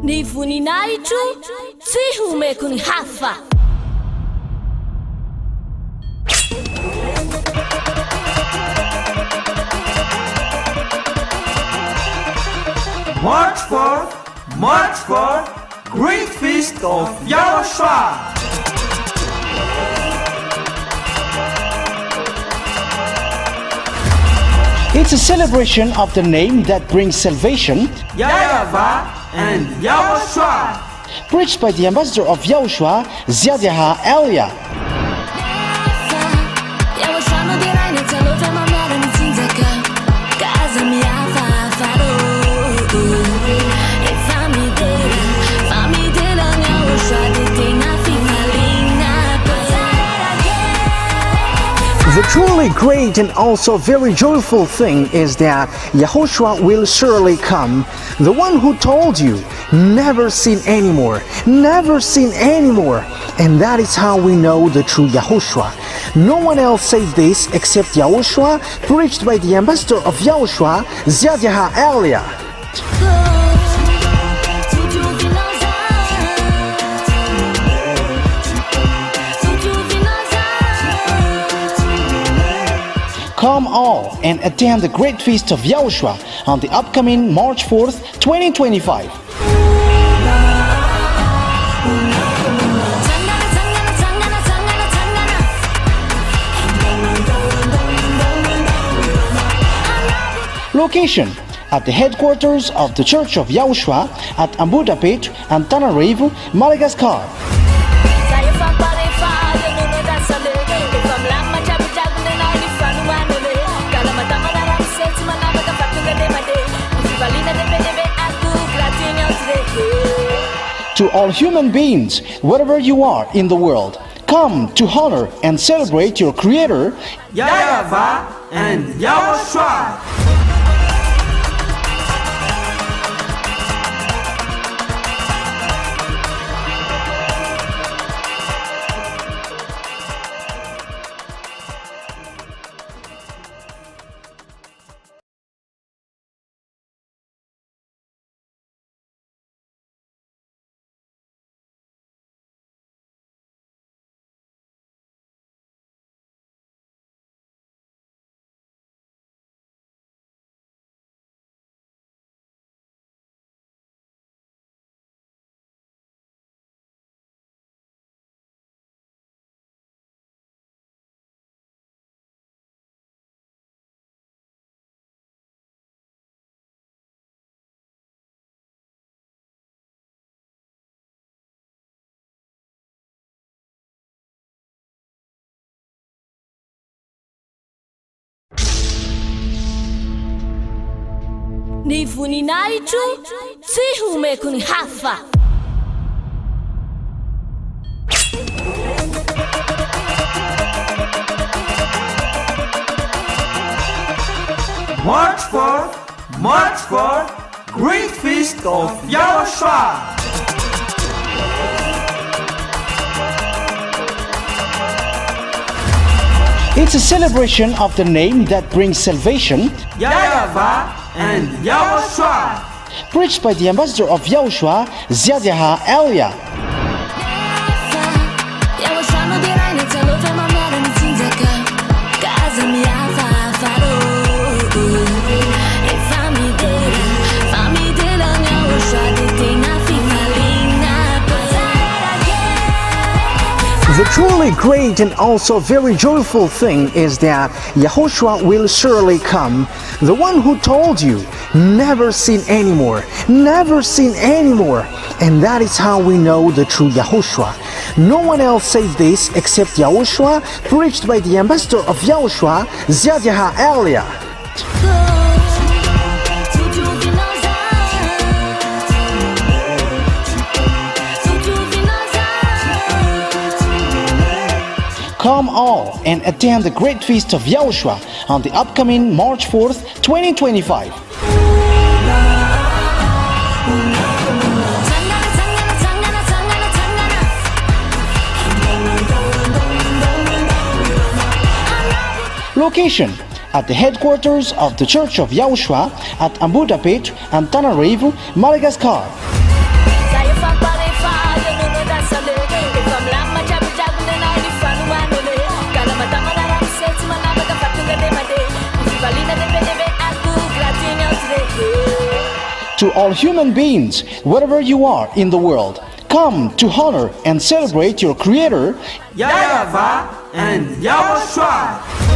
Ny voninahitro tsy homeko ny hafa. March 4th, Great Feast of YAHOSHUAH. It's a celebration of the name that brings salvation, YAHVAH and YAHOSHUAH. preached by the ambassador of YAHOSHUAH, YAHVAH. The truly great and also very joyful thing is that YAHOSHUAH will surely come. The one who told you, never sin anymore, never sin anymore. And that is how we know the true YAHOSHUAH. No one else said this except YAHOSHUAH, preached by the ambassador of YAHOSHUAH, YAHVAH. Come all and attend the Great Feast of YAHOSHUAH on the upcoming March 4th, 2025. Location: at the headquarters of the Church of YAHOSHUAH at ambohidrapeto, Antananarivo, Madagascar. To all human beings, wherever you are in the world, come to honor and celebrate your Creator, YAHVAH and YAHOSHUAH. Ny voninahitro tsy homeko ny hafa. March 4th, Great Feast of YAHOSHUAH. It's a celebration of the name that brings salvation, YAHVAH and YAHOSHUAH, preached by the ambassador of YAHOSHUAH, YAHVAH. The truly great and also very joyful thing is that YAHOSHUAH will surely come. The one who told you, never sin anymore, never sin anymore. And that is how we know the true YAHOSHUAH. No one else said this except YAHOSHUAH, preached by the ambassador of YAHOSHUAH, YAHVAH. Come all and attend the Great Feast of YAHOSHUAH on the upcoming March 4th, 2025. Location: at the headquarters of the Church of YAHOSHUAH at ambohidrapeto, Antananarivo, Madagascar. to all human beings, wherever you are in the world. Come to honor and celebrate your Creator, YAHVAH and YAHOSHUAH.